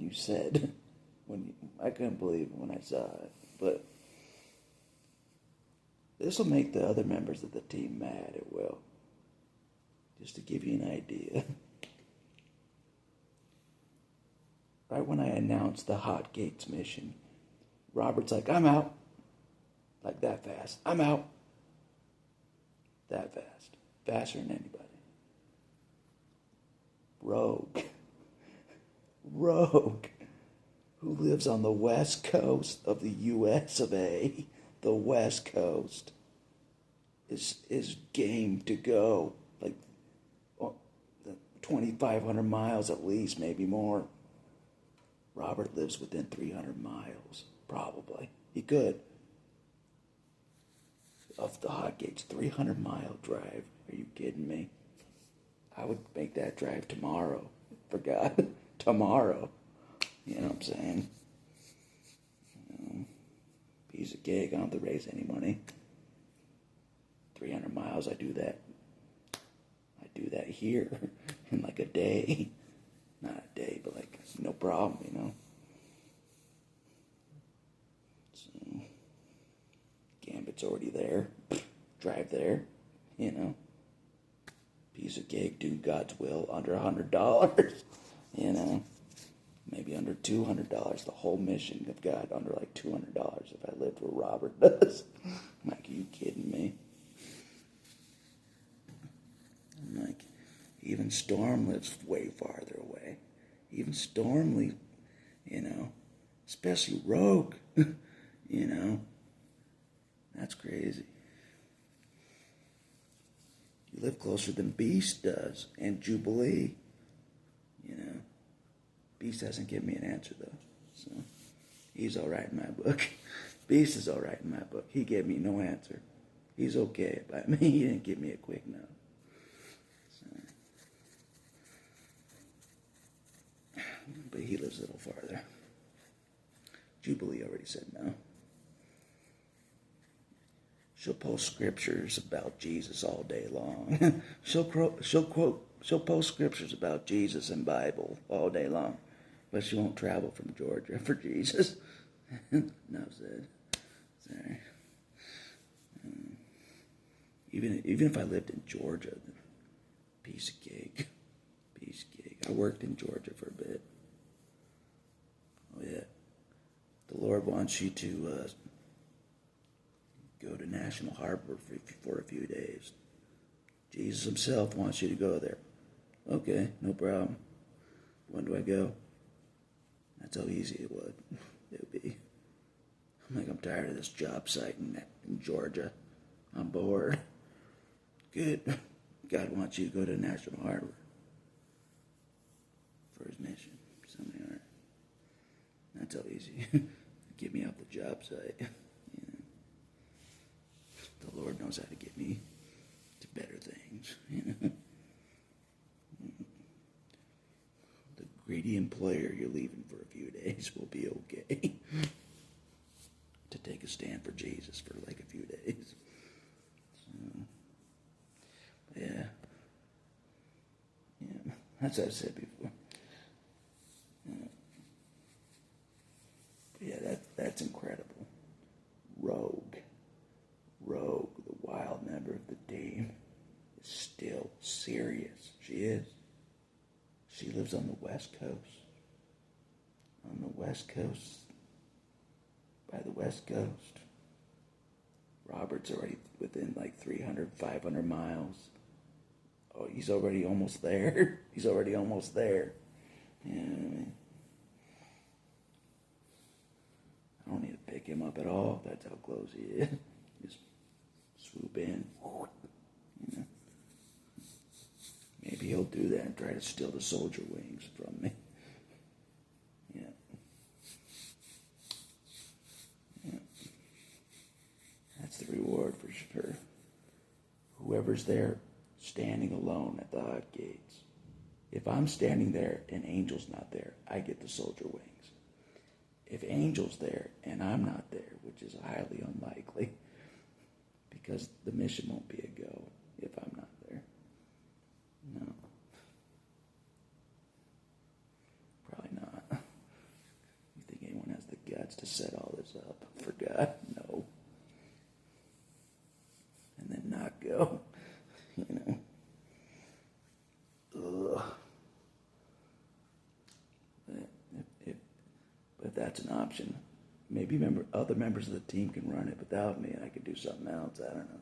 you said, I couldn't believe it when I saw it. But this will make the other members of the team mad. It will. Just to give you an idea. Right when I announced the Hot Gates mission, Robert's like, I'm out. Like that fast. I'm out. That fast. Faster than anybody. Rogue. Who lives on the west coast of the US of A. The west coast. Is game to go. Like 2,500 miles at least, maybe more. Robert lives within 300 miles, probably. He could. Of the Hot Gates, 300-mile drive. Are you kidding me? I would make that drive tomorrow. For God, tomorrow. You know what I'm saying? Piece of cake. I don't have to raise any money. 300 miles, I do that. I do that here in like a day. Not a day, but like no problem, you know. So, Gambit's already there. Drive there, you know. Piece of cake, do God's will, under $100, you know. Maybe under $200. The whole mission of God under like $200 if I lived where Robert does. I'm like, are you kidding me? I'm like, even Storm lives way farther away. Even Storm, you know, especially Rogue, you know. That's crazy. You live closer than Beast does, and Jubilee, you know. Beast hasn't given me an answer, though, so he's all right in my book. Beast is all right in my book. He gave me no answer. He's okay by me. He didn't give me a quick no. But he lives a little farther. Jubilee already said no. She'll post scriptures about Jesus all day long. She'll post scriptures about Jesus and Bible all day long, but she won't travel from Georgia for Jesus. No said. Sorry. Even if I lived in Georgia, piece of cake. I worked in Georgia for a bit. Oh yeah. The Lord wants you to go to National Harbor for a few days. Jesus himself wants you to go there. Okay, no problem. When do I go? That's how easy it would be. I'm like, I'm tired of this job site in Georgia. I'm bored. Good. God wants you to go to National Harbor for his mission. Something like that. That's how easy. Get me off the job site. You know. The Lord knows how to get me to better things. You know. The greedy employer you're leaving for a few days will be okay. To take a stand for Jesus for like a few days. So, yeah. That's what I said before. Yeah, that's incredible. Rogue, the wild member of the team, is still serious. She is. She lives on the West Coast. On the West Coast. By the West Coast. Robert's already within like 300, 500 miles. Oh, he's already almost there. He's already almost there. You know what I mean? I don't need to pick him up at all. That's how close he is. Just swoop in. You know? Maybe he'll do that and try to steal the soldier wings from me. Yeah. That's the reward for sure. Whoever's there standing alone at the Hot Gates. If I'm standing there and Angel's not there, I get the soldier wings. If Angel's there and I'm not there, which is highly unlikely, because the mission won't be a go if I'm not there. No. Probably not. guts to set all this up. For God, no. And then not go. Ugh. But if that's an option, maybe other members of the team can run it without me, and I could do something else. I don't know.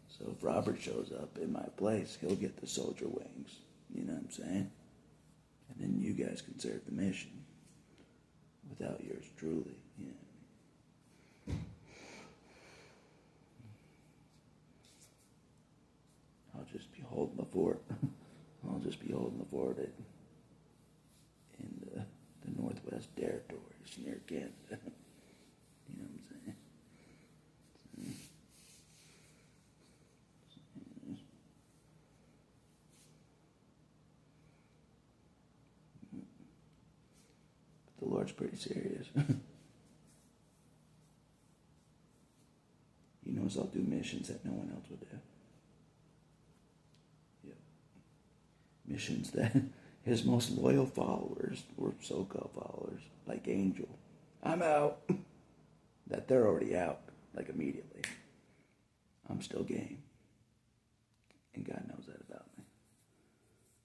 So if Robert shows up in my place, he'll get the soldier wings. You know what I'm saying? And then you guys can serve the mission without yours truly. You know. I'll just be holding the fort. I'll just be holding the fort in the Northwest Territories near Gambit. You know what I'm saying? But the Lord's pretty serious. He knows I'll do missions that no one else would do. Missions that his most loyal followers, or so-called followers, like Angel, I'm out, that they're already out, like immediately. I'm still game. And God knows that about me.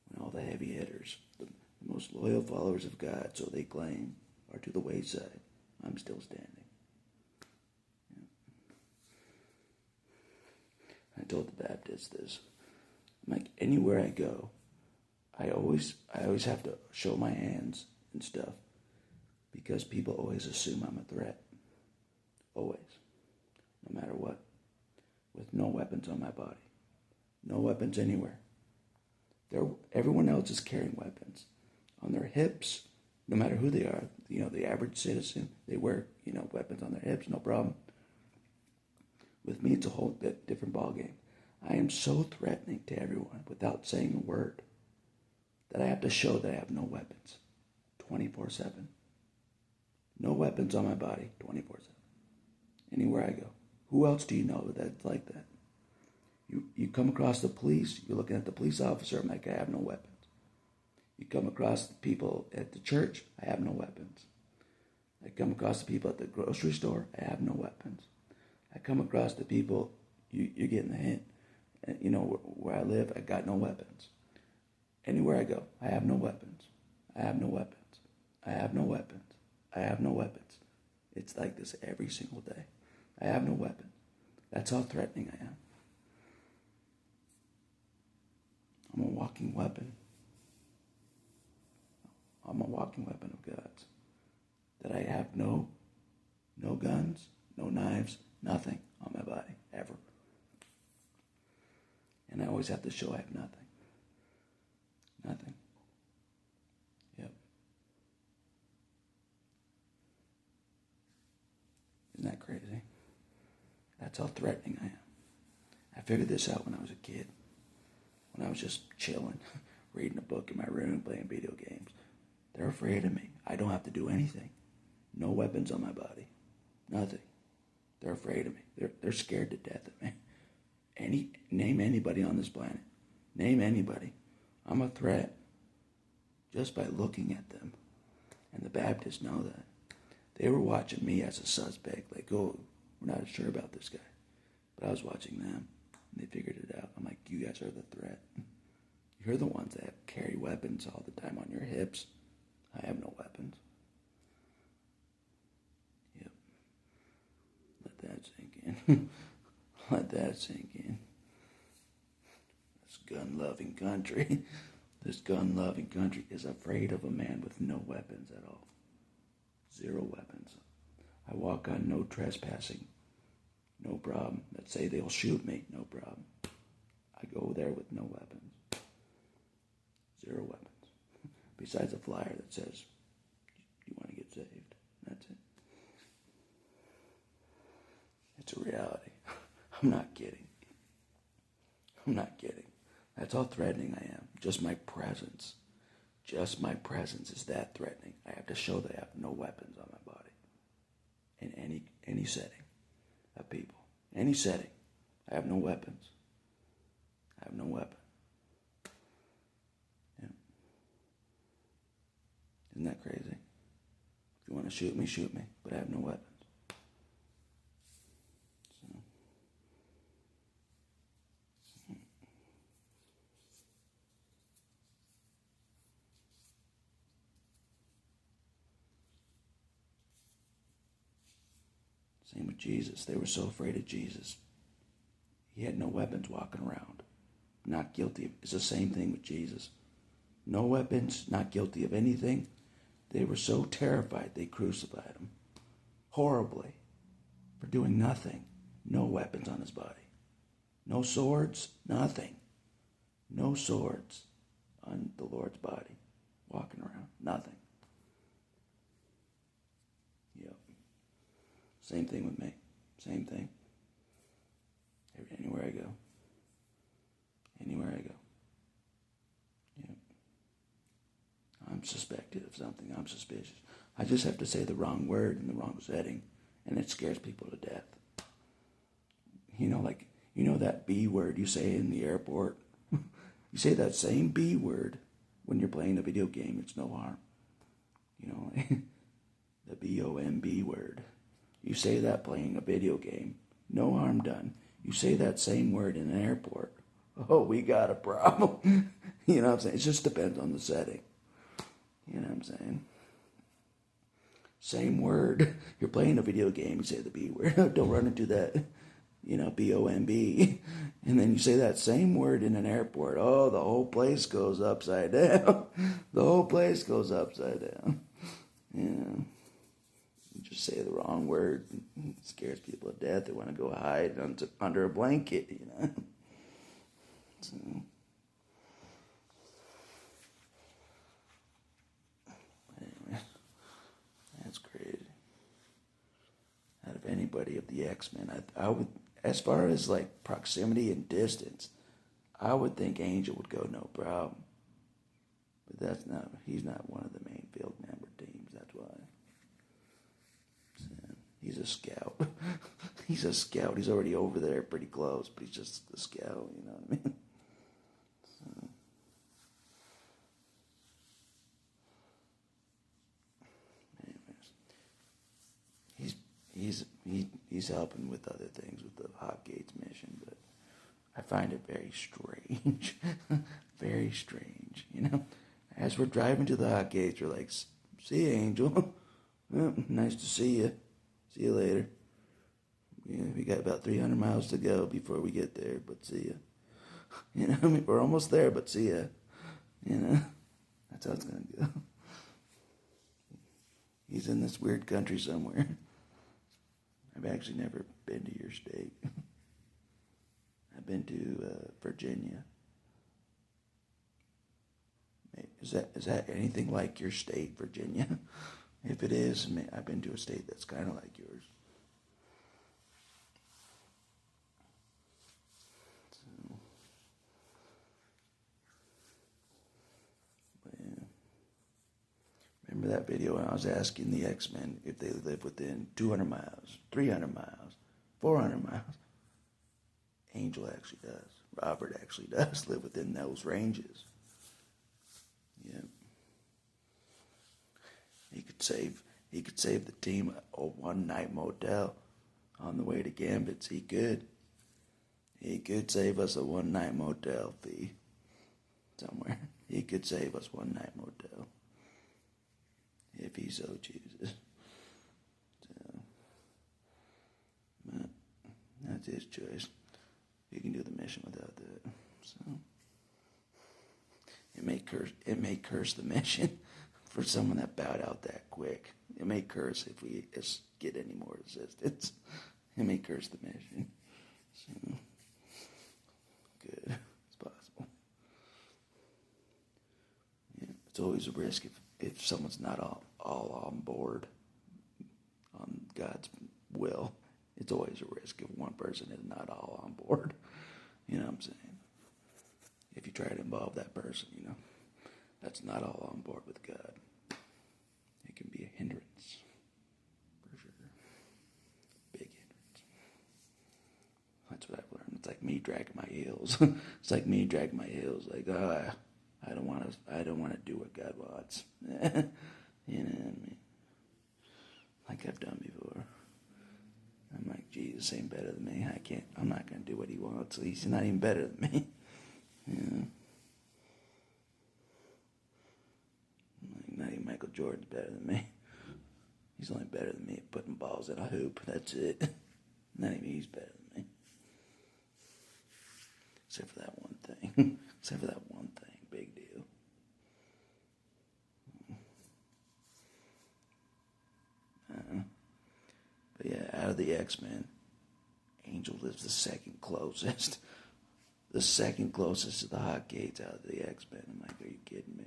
When all the heavy hitters, the most loyal followers of God, so they claim, are to the wayside, I'm still standing. Yeah. I told the Baptists this. I'm like, anywhere I go, I always have to show my hands and stuff because people always assume I'm a threat. Always. No matter what. With no weapons on my body. No weapons anywhere. Everyone else is carrying weapons on their hips, no matter who they are. You know, the average citizen, they wear, weapons on their hips, no problem. With me, it's a whole different ballgame. I am so threatening to everyone without saying a word that I have to show that I have no weapons 24/7. No weapons on my body 24/7. Anywhere I go. Who else do you know that's like that? You come across the police, you're looking at the police officer, I'm like, I have no weapons. You come across the people at the church, I have no weapons. I come across the people at the grocery store, I have no weapons. I come across the people, you're getting the hint, where I live, I got no weapons. Anywhere I go, I have no weapons. I have no weapons. I have no weapons. I have no weapons. It's like this every single day. I have no weapons. That's how threatening I am. I'm a walking weapon. I'm a walking weapon of God's. That I have no guns, no knives, nothing on my body, ever. And I always have to show I have nothing. Nothing. Yep. Isn't that crazy? That's how threatening I am. I figured this out when I was a kid. When I was just chilling, reading a book in my room, playing video games. They're afraid of me. I don't have to do anything. No weapons on my body. Nothing. They're afraid of me. They're scared to death of me. Name anybody on this planet. Name anybody. I'm a threat just by looking at them. And the Baptists know that. They were watching me as a suspect, like, oh, we're not sure about this guy. But I was watching them, and they figured it out. I'm like, you guys are the threat. You're the ones that carry weapons all the time on your hips. I have no weapons. Yep. Let that sink in. Let that sink in. This gun-loving country. This gun-loving country is afraid of a man with no weapons at all. 0 weapons. I walk on no trespassing. No problem. Let's say they'll shoot me. No problem. I go there with no weapons. 0 weapons. Besides a flyer that says, you want to get saved. That's it. It's a reality. I'm not kidding. I'm not kidding. That's how threatening I am. Just my presence. Just my presence is that threatening. I have to show that I have no weapons on my body. In any setting of people. Any setting. I have no weapons. I have no weapon. Yeah. Isn't that crazy? If you want to shoot me, but I have no weapons. So. Same with Jesus. They were so afraid of Jesus. He had no weapons walking around. Not guilty. It's the same thing with Jesus. No weapons, not guilty of anything. They were so terrified they crucified him. Horribly. For doing nothing. No weapons on his body. No swords, nothing. No swords on the Lord's body. Walking around, nothing. Yep. Same thing with me. Same thing. Anywhere I go. Anywhere I go. Yep. I'm suspected of something. I'm suspicious. I just have to say the wrong word in the wrong setting, and it scares people to death. You know that B word you say in the airport? You say that same B word when you're playing a video game. It's no harm. You know, the B-O-M-B word. You say that playing a video game. No harm done. You say that same word in an airport. Oh, we got a problem. You know what I'm saying? It just depends on the setting. You know what I'm saying? Same word. You're playing a video game, you say the B word. Don't run into that, B-O-M-B. And then you say that same word in an airport. Oh, the whole place goes upside down. The whole place goes upside down. You just say the wrong word. It scares people to death. They want to go hide under a blanket, So. Anyway, that's crazy. Out of anybody of the X-Men, I would, as far as like proximity and distance, I would think Angel would go no problem. But he's not one of the main field member teams, that's why. He's a scout. He's a scout. He's already over there pretty close, but he's just a scout, you know what I mean? So. Anyways. He's helping with other things with the Hot Gates mission, but I find it very strange. Very strange, As we're driving to the Hot Gates, we're like, see you, Angel. Well, nice to see you. See you later. We got about 300 miles to go before we get there, but see ya. We're almost there, but see ya. That's how it's going to go. He's in this weird country somewhere. I've actually never been to your state. I've been to Virginia. Is that anything like your state, Virginia? If it is, I've been to a state that's kind of like yours. So, but yeah. Remember that video when I was asking the X-Men if they live within 200 miles, 300 miles, 400 miles? Angel actually does. Robert actually does live within those ranges. Yeah. He could save the team a one-night motel on the way to Gambit. He could save us a one-night motel fee somewhere. He could save us one-night motel if he so chooses. So, but that's his choice. He can do the mission without that. So it may curse the mission. For someone that bowed out that quick. It may curse if we get any more resistance. It may curse the mission. So, good. It's possible. Yeah, it's always a risk if someone's not all on board on God's will. It's always a risk if one person is not all on board. You know what I'm saying? If you try to involve that person, that's not all on board with God. It can be a hindrance, for sure. Big hindrance. That's what I've learned. It's like me dragging my heels. Like, I don't want to do what God wants. You know what I mean? Like I've done before. I'm like, Jesus ain't better than me. I'm not going to do what he wants. He's not even better than me. Yeah. Like, not even Michael Jordan's better than me. He's only better than me at putting balls in a hoop. That's it. Not even he's better than me. Except for that one thing. Except for that one thing. Big deal. But yeah, out of the X-Men, Angel lives the second closest. The second closest to the hot gates out of the X-Men. I'm like, are you kidding me?